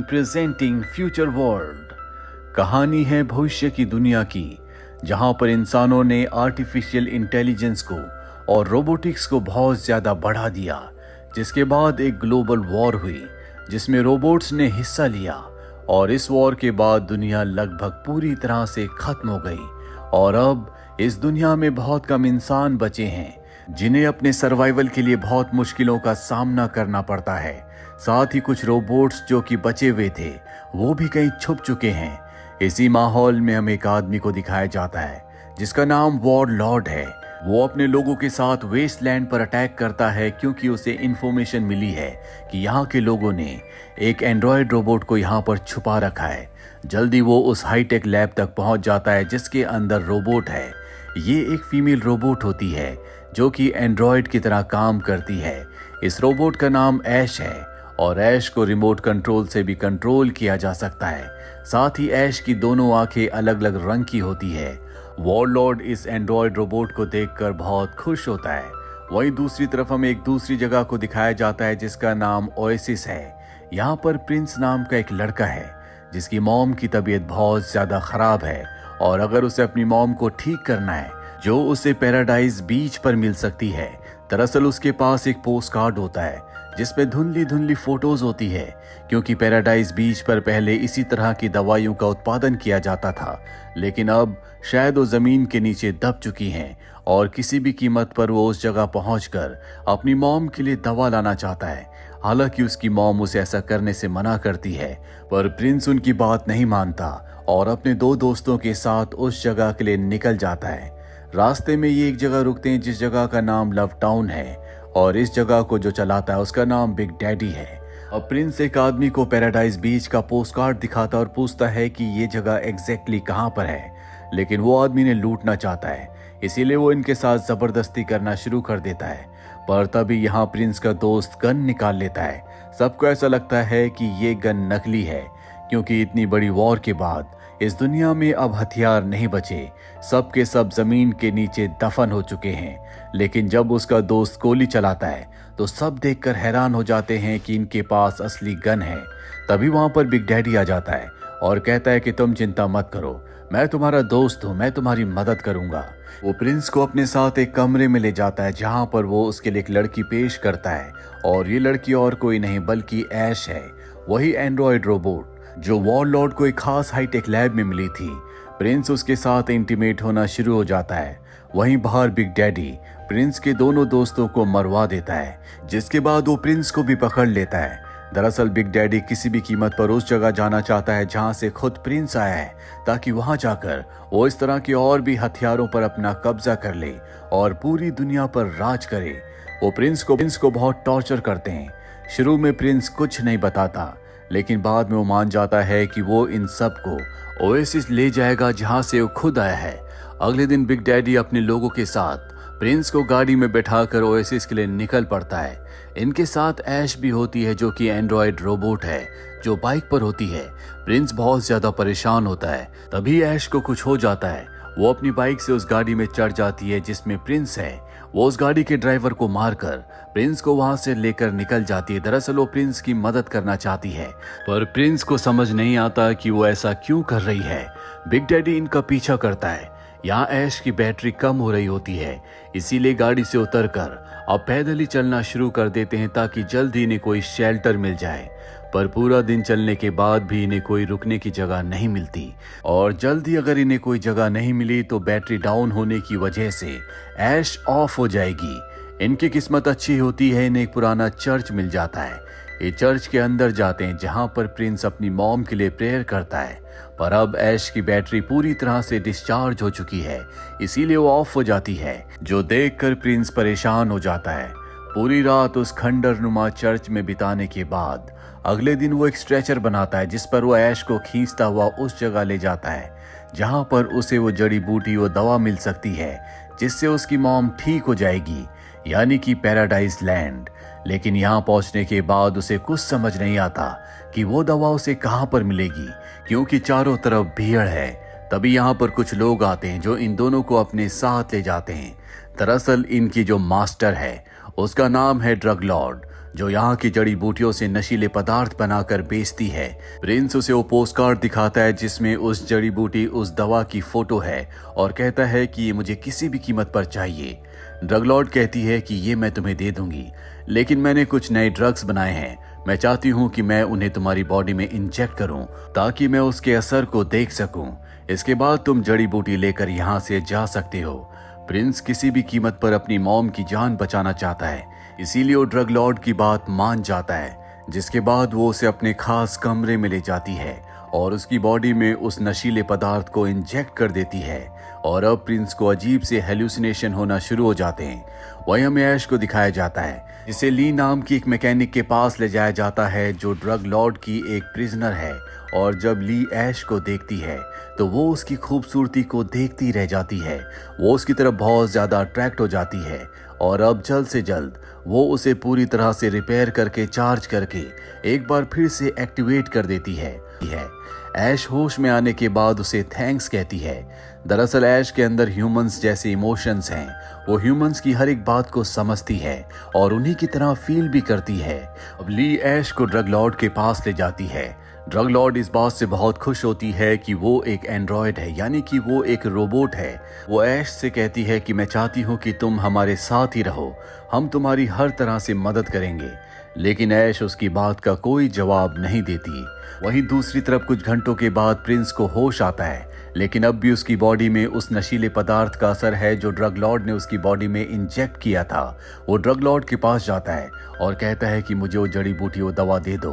Presenting future world. कहानी है भविष्य की दुनिया की, जहां पर इंसानों ने आर्टिफिशियल इंटेलिजेंस को और रोबोटिक्स को बहुत ज्यादा बढ़ा दिया, जिसके बाद एक ग्लोबल वॉर हुई जिसमें रोबोट्स ने हिस्सा लिया। और इस वॉर के बाद दुनिया लगभग पूरी तरह से खत्म हो गई और अब इस दुनिया में बहुत कम इंसान बचे हैं जिन्हें अपने सर्वाइवल के लिए बहुत मुश्किलों का सामना करना पड़ता है। साथ ही कुछ रोबोट्स जो कि बचे हुए थे वो भी कहीं छुप चुके हैं। इसी माहौल में हमें एक आदमी को दिखाया जाता है जिसका नाम वॉर लॉर्ड है। वो अपने लोगों के साथ वेस्टलैंड पर अटैक करता है क्योंकि उसे इंफॉर्मेशन मिली है कि यहाँ के लोगों ने एक एंड्रॉयड रोबोट को यहाँ पर छुपा रखा है। जल्दी वो उस हाईटेक लैब तक पहुंच जाता है जिसके अंदर रोबोट है। ये एक फीमेल रोबोट होती है जो कि एंड्रॉयड की तरह काम करती है। इस रोबोट का नाम ऐश है और ऐश को रिमोट कंट्रोल से भी कंट्रोल किया जा सकता है। साथ ही ऐश की दोनों आंखें अलग अलग रंग की होती है। वॉरलॉर्ड इस एंड्रॉयड रोबोट को देखकर बहुत खुश होता है। वहीं दूसरी तरफ हमें एक दूसरी जगह को दिखाया जाता है जिसका नाम ओएसिस है। यहाँ पर प्रिंस नाम का एक लड़का है जिसकी मॉम की तबीयत बहुत ज्यादा खराब है और अगर उसे अपनी मॉम को ठीक करना है जो उसे पैराडाइज बीच पर मिल सकती है। दरअसल उसके पास एक पोस्ट कार्ड होता है जिसमें धुंधली धुंधली फोटोज होती है क्योंकि पैराडाइज बीच पर पहले इसी तरह की दवाइयों का उत्पादन किया जाता था, लेकिन अब शायद वो जमीन के नीचे दब चुकी हैं और किसी भी कीमत पर वो उस जगह पहुंचकर अपनी मॉम के लिए दवा लाना चाहता है। हालांकि उसकी मॉम उसे ऐसा करने से मना करती है, पर प्रिंस उनकी बात नहीं मानता और अपने दो दोस्तों के साथ उस जगह के लिए निकल जाता है। रास्ते में ये एक जगह रुकते हैं जिस जगह का नाम लव टाउन है और इस जगह को जो चलाता है उसका नाम बिग डैडी है। अब प्रिंस एक आदमी को पैराडाइज बीच का पोस्ट कार्ड दिखाता और पूछता है कि ये जगह एग्जैक्टली कहाँ पर है, लेकिन वो आदमी ने लूटना चाहता है, इसीलिए वो इनके साथ जबरदस्ती करना शुरू कर देता है। पर तभी यहाँ प्रिंस का दोस्त गन निकाल लेता है। सबको ऐसा लगता है कि ये गन नकली है क्योंकि इतनी बड़ी वॉर के बाद इस दुनिया में अब हथियार नहीं बचे, सब के सब जमीन के नीचे दफन हो चुके हैं। लेकिन जब उसका दोस्त गोली चलाता है तो सब देखकर हैरान हो जाते हैं कि इनके पास असली गन है। तभी वहां पर बिग डैडी आ जाता है और कहता है कि तुम चिंता मत करो, मैं तुम्हारा दोस्त हूँ, मैं तुम्हारी मदद करूंगा। वो प्रिंस को अपने साथ एक कमरे में ले जाता है जहां पर वो उसके लिए एक लड़की पेश करता है और ये लड़की और कोई नहीं बल्कि ऐश है, वही एंड्रॉयड रोबोट जो वॉरलॉर्ड को एक खास हाईटेक लैब में मिली थी। प्रिंस उसके साथ इंटीमेट होना शुरू हो जाता है। वहीं बाहर बिग डैडी प्रिंस के दोनों दोस्तों को मरवा देता है, जिसके बाद वो प्रिंस को भी पकड़ लेता है। दरअसल बिग डैडी किसी भी कीमत पर उस जगह जाना चाहता है जहां से खुद प्रिंस आया है, ताकि वहां जाकर वो इस तरह के और भी हथियारों पर अपना कब्जा कर ले और पूरी दुनिया पर राज करे। वो प्रिंस को बहुत टॉर्चर करते हैं। शुरू में प्रिंस कुछ नहीं बताता, लेकिन बाद में वो मान जाता है कि वो इन सब को ओएसिस ले जाएगा जहां से वो खुद आया है। अगले दिन बिग डैडी अपने लोगों के साथ प्रिंस को गाड़ी में बैठाकर ओएसिस के लिए निकल पड़ता है। इनके साथ ऐश भी होती है जो कि एंड्रॉयड रोबोट है जो बाइक पर होती है। प्रिंस बहुत ज्यादा परेशान होता है। तभी ऐश को कुछ हो जाता है। वो अपनी बाइक से उस गाड़ी में चढ़ जाती है जिसमें प्रिंस है। वो उस गाड़ी के ड्राइवर को मारकर प्रिंस को वहां से लेकर निकल जाती है। दरअसल वो प्रिंस की मदद करना चाहती है, पर प्रिंस को समझ नहीं आता कि वो ऐसा क्यों कर रही है। बिग डैडी इनका पीछा करता है। यहाँ ऐश की बैटरी कम हो रही होती है, इसीलिए गाड़ी से उतरकर अब पैदल ही चलना शुरू कर देते हैं ताकि जल्द ही इन्हें कोई शेल्टर मिल जाए। पर पूरा दिन चलने के बाद भी इन्हें कोई रुकने की जगह नहीं मिलती और जल्द ही अगर इन्हें कोई जगह नहीं मिली तो बैटरी डाउन होने की वजह से ऐश ऑफ हो जाएगी। इनकी किस्मत अच्छी होती है, इन्हें एक पुराना चर्च मिल जाता है। ये चर्च के अंदर जाते हैं जहां पर प्रिंस अपनी मॉम के लिए प्रेयर करता है, पर अब ऐश की बैटरी पूरी तरह से डिस्चार्ज हो चुकी है, इसीलिए वो ऑफ हो जाती है, जो देखकर प्रिंस परेशान हो जाता है। पूरी रात उस खंडर नुमा चर्च में बिताने के बाद अगले दिन वो एक स्ट्रेचर बनाता है जिस पर वो ऐश को खींचता हुआ उस जगह ले जाता है जहां पर उसे वो जड़ी बूटी वो दवा मिल सकती है जिससे उसकी मॉम ठीक हो जाएगी, यानी कि पैराडाइज लैंड। लेकिन यहाँ पहुंचने के बाद उसे कुछ समझ नहीं आता कि वो दवा उसे कहाँ पर मिलेगी क्योंकि चारों तरफ भीड़ है। तभी यहाँ पर कुछ लोग आते हैं जो इन दोनों को अपने साथ ले जाते हैं। दरअसल इनकी जो मास्टर है उसका नाम है ड्रग लॉर्ड, जो यहाँ की जड़ी बूटियों से नशीले पदार्थ बनाकर बेचती है। प्रिंस उसे वो पोस्ट कार्ड दिखाता है जिसमें उस जड़ी बूटी उस दवा की फोटो है और कहता है कि ये मुझे किसी भी कीमत पर चाहिए। ड्रग लॉर्ड कहती है कि ये मैं तुम्हें दे दूंगी, लेकिन मैंने कुछ नए ड्रग्स बनाए हैं। मैं चाहती हूँ कि मैं उन्हें तुम्हारी बॉडी में इंजेक्ट करूँ ताकि मैं उसके असर को देख सकूँ। इसके बाद तुम जड़ी बूटी लेकर यहाँ से जा सकते हो। प्रिंस किसी भी कीमत पर अपनी मॉम की जान बचाना चाहता है, इसीलिए वो ड्रग लॉर्ड की बात मान जाता है। जिसके बाद वो उसे अपने खास कमरे में ले जाती है और उसकी बॉडी में उस नशीले पदार्थ को इंजेक्ट कर देती है और अब प्रिंस को अजीब से हेलुसिनेशन होना शुरू हो जाते हैं। वहीं हमें ऐश को दिखाया जाता है जिसे ली नाम की एक मैकेनिक के पास ले जाया जाता है जो ड्रग लॉर्ड की एक प्रिजनर है। और जब ली ऐश को देखती है तो वो उसकी खूबसूरती को देखती रह जाती है। वो उसकी तरफ बहुत ज्यादा अट्रैक्ट हो जाती है और अब जल्द से जल्द वो उसे पूरी तरह से रिपेयर करके चार्ज करके एक बार फिर से एक्टिवेट कर देती है। ऐश होश में आने के बाद उसे थैंक्स कहती है। दरअसल ऐश के अंदर ह्यूमंस जैसे इमोशंस हैं। वो ह्यूमंस की हर एक बात को समझती है और उन्हीं की तरह फील भी करती है। अब ली ऐश को ड्रग लॉर्ड के पास ले जाती है। ड्रग लॉर्ड इस बात से बहुत खुश होती है कि वो एक एंड्रॉयड है, यानी कि वो एक रोबोट है। वो ऐश से कहती है कि मैं चाहती हूँ कि तुम हमारे साथ ही रहो, हम तुम्हारी हर तरह से मदद करेंगे। लेकिन ऐश उसकी बात का कोई जवाब नहीं देती। वहीं दूसरी तरफ कुछ घंटों के बाद प्रिंस को होश आता है, लेकिन अब भी उसकी बॉडी में उस नशीले पदार्थ का असर है जो ड्रग लॉर्ड ने उसकी बॉडी में इंजेक्ट किया था। वो ड्रग लॉर्ड के पास जाता है और कहता है कि मुझे वो जड़ी बूटी वो दवा दे दो।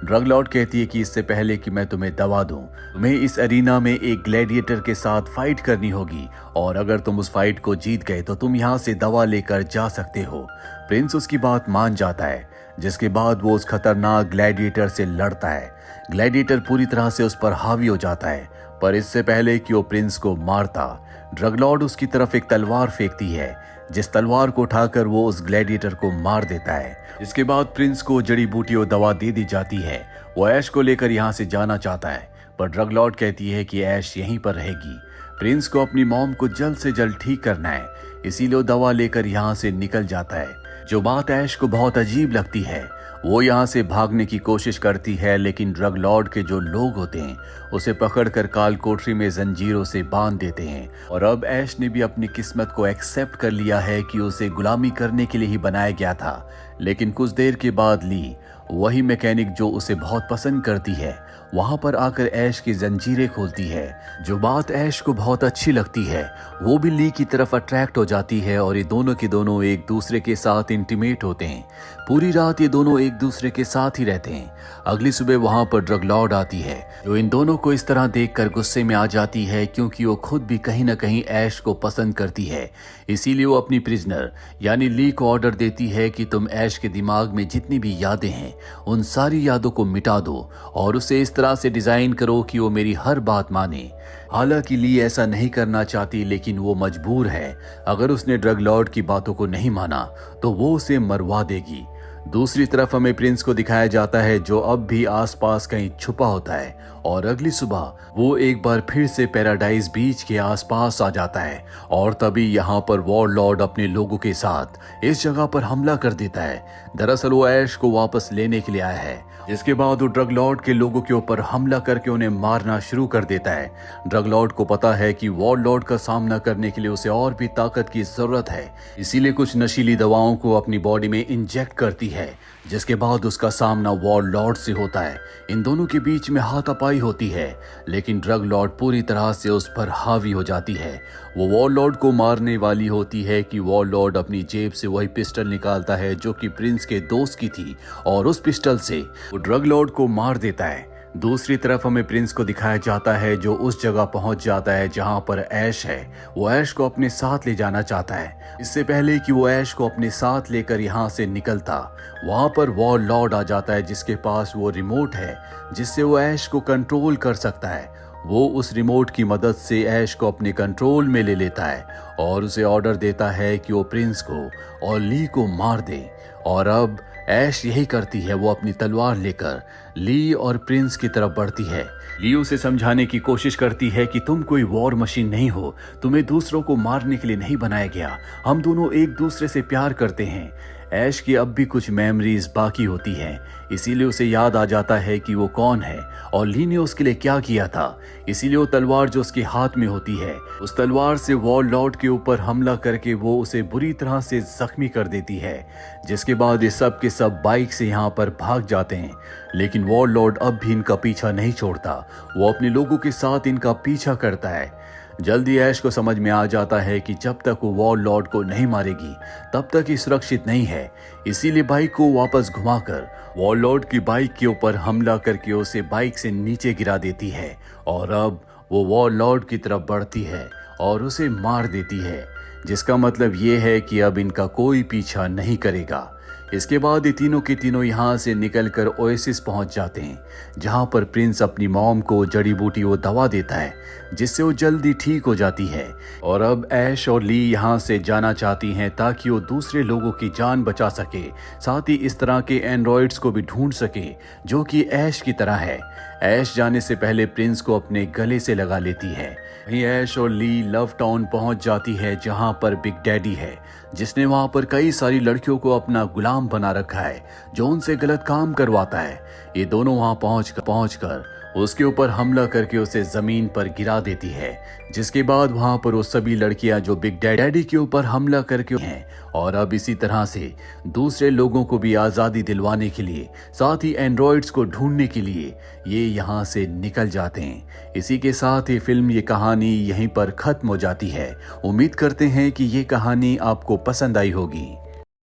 ड्रग लॉर्ड कहती है कि इससे पहले कि मैं तुम्हें दवा दूं, तुम्हें इस एरिना में एक ग्लैडिएटर के साथ फाइट करनी होगी और अगर तुम उस फाइट को जीत गए तो तुम यहाँ से दवा लेकर जा सकते हो। प्रिंस उसकी बात मान जाता है, जिसके बाद वो उस खतरनाक ग्लैडिएटर से लड़ता है। ग्लैडिएटर पूरी तरह से उस पर हावी हो जाता है, पर इससे पहले कि वो प्रिंस को मारता, ड्रग लॉर्ड उसकी तरफ एक तलवार फेंकती है, जिस तलवार को उठाकर वो उस ग्लैडिएटर को मार देता है। इसके बाद प्रिंस को जड़ी बूटी और दवा दे दी जाती है। वो ऐश को लेकर यहाँ से जाना चाहता है, पर ड्रग लॉर्ड कहती है कि ऐश यहीं पर रहेगी। प्रिंस को अपनी मॉम को जल्द से जल्द ठीक करना है, इसीलिए वो दवा लेकर यहाँ से निकल जाता है। जो बात ऐश को बहुत अजीब लगती है, वो यहाँ से भागने की कोशिश करती है, लेकिन ड्रग लॉर्ड के जो लोग होते हैं उसे पकड़कर काल कोठरी में जंजीरों से बांध देते हैं। और अब ऐश ने भी अपनी किस्मत को एक्सेप्ट कर लिया है कि उसे गुलामी करने के लिए ही बनाया गया था। लेकिन कुछ देर के बाद ली, वही मैकेनिक जो उसे बहुत पसंद करती है, वहां पर आकर ऐश की जंजीरें खोलती है। जो बात ऐश को बहुत अच्छी लगती है, वो भी ली की तरफ अट्रैक्ट हो जाती है और ये दोनों के दोनों एक दूसरे के साथ इंटीमेट होते हैं। पूरी रात ये दोनों एक दूसरे के साथ ही रहते हैं। अगली सुबह वहां पर ड्रग लॉर्ड आती है, जो इन दोनों को इस तरह देखकर गुस्से में आ जाती है, क्योंकि वो खुद भी कहीं ना कहीं ऐश को पसंद करती है। इसीलिए वो अपनी प्रिजनर यानी ली को ऑर्डर देती है कि तुम ऐश के दिमाग में जितनी भी यादें हैं उन सारी यादों को मिटा दो और उसे इस तरह से डिजाइन करो कि वो मेरी हर बात माने। हालांकि ली ऐसा नहीं करना चाहती, लेकिन वो मजबूर है। अगर उसने ड्रग लॉर्ड की बातों को नहीं माना तो वो उसे मरवा देगी। दूसरी तरफ हमें प्रिंस को दिखाया जाता है, जो अब भी आसपास कहीं छुपा होता है और अगली सुबह वो एक बार फिर से पैराडाइज बीच के आसपास आ जाता है और तभी यहाँ पर वॉरलॉर्ड अपने लोगों के साथ इस जगह पर हमला कर देता है। दरअसल वो ऐश को वापस लेने के लिए आया है, जिसके बाद वो ड्रग लॉर्ड के लोगों के ऊपर हमला करके उन्हें मारना शुरू कर देता है। ड्रग लॉर्ड को पता है कि वॉरलॉर्ड का सामना करने के लिए उसे और भी ताकत की जरूरत है, इसीलिए कुछ नशीली दवाओं को अपनी बॉडी में इंजेक्ट करती है, जिसके बाद उसका सामना वॉरलॉर्ड से होता है। इन दोनों के बीच में हाथापाई होती है, लेकिन ड्रग लॉर्ड पूरी तरह से उस पर हावी हो जाती है। वो वॉरलॉर्ड को मारने वाली होती है कि वॉरलॉर्ड अपनी जेब से वही पिस्टल निकालता है जो कि प्रिंस के दोस्त की थी और उस पिस्टल से वो ड्रग लॉर्ड को मार देता है। दूसरी तरफ हमें प्रिंस को दिखाया जाता है, जो उस जगह पहुंच जाता है जहां पर ऐश है। वो ऐश को अपने साथ ले जाना चाहता है। इससे पहले कि वो ऐश को अपने साथ लेकर यहाँ से निकलता, वहां पर वॉरलॉर्ड आ जाता है, जिसके पास वो रिमोट है जिससे वो ऐश को कंट्रोल कर सकता है। वो उस रिमोट की मदद से ऐश को अपने कंट्रोल में ले लेता है और उसे ऑर्डर देता है कि वो प्रिंस को और ली को मार दे। और अब ऐश यही करती है, वो अपनी तलवार लेकर ली और प्रिंस की तरफ बढ़ती है। ली उसे समझाने की कोशिश करती है कि तुम कोई वॉर मशीन नहीं हो, तुम्हें दूसरों को मारने के लिए नहीं बनाया गया, हम दोनों एक दूसरे से प्यार करते हैं। ऐश की अब भी कुछ मेमोरीज बाकी होती हैं, इसीलिए उसे याद आ जाता है कि वो कौन है और ली ने उसके लिए क्या किया था। इसीलिए वो तलवार जो उसके हाथ में होती है, उस तलवार से वॉर लॉर्ड के ऊपर हमला करके वो उसे बुरी तरह से जख्मी कर देती है। जिसके बाद ये सब के सब बाइक से यहाँ पर भाग जाते हैं, लेकिन वॉर लॉर्ड अब भी इनका पीछा नहीं छोड़ता। वो अपने लोगों के साथ इनका पीछा करता है। जल्दी ऐश को समझ में आ जाता है कि जब तक वो वॉर लॉर्ड को नहीं मारेगी तब तक ये सुरक्षित नहीं है। इसीलिए बाइक को वापस घुमाकर वॉर लॉर्ड की बाइक के ऊपर हमला करके उसे बाइक से नीचे गिरा देती है और अब वो वॉर लॉर्ड की तरफ बढ़ती है और उसे मार देती है, जिसका मतलब ये है कि अब इनका कोई पीछा नहीं करेगा। इसके बाद ये तीनों के तीनों यहाँ से निकलकर ओएसिस पहुंच जाते हैं, जहां पर प्रिंस अपनी मॉम को जड़ी बूटी वो दवा देता है जिससे वो जल्दी ठीक हो जाती है। और अब ऐश और ली यहाँ से जाना चाहती हैं ताकि वो दूसरे लोगों की जान बचा सके, साथ ही इस तरह के एंड्रॉइड्स को भी ढूंढ सके जो कि ऐश की तरह है। ऐश जाने से पहले प्रिंस को अपने गले से लगा लेती है। वहीं ऐश और ली लव टाउन पहुंच जाती है, जहां पर बिग डैडी है जिसने वहां पर कई सारी लड़कियों को अपना गुलाम बना रखा है जो उनसे गलत काम करवाता है। ये दोनों वहां पहुंचकर उसके ऊपर हमला करके उसे जमीन पर गिरा देती है, जिसके बाद वहां पर वो सभी लड़कियां जो बिग डैडी के ऊपर हमला करके हैं और अब इसी तरह से दूसरे लोगों को भी आज़ादी दिलवाने के लिए, साथ ही एंड्रॉइड्स को ढूंढने के लिए ये यहाँ से निकल जाते हैं। इसी के साथ ये फिल्म, ये कहानी यहीं पर खत्म हो जाती है। उम्मीद करते हैं कि ये कहानी आपको पसंद आई होगी।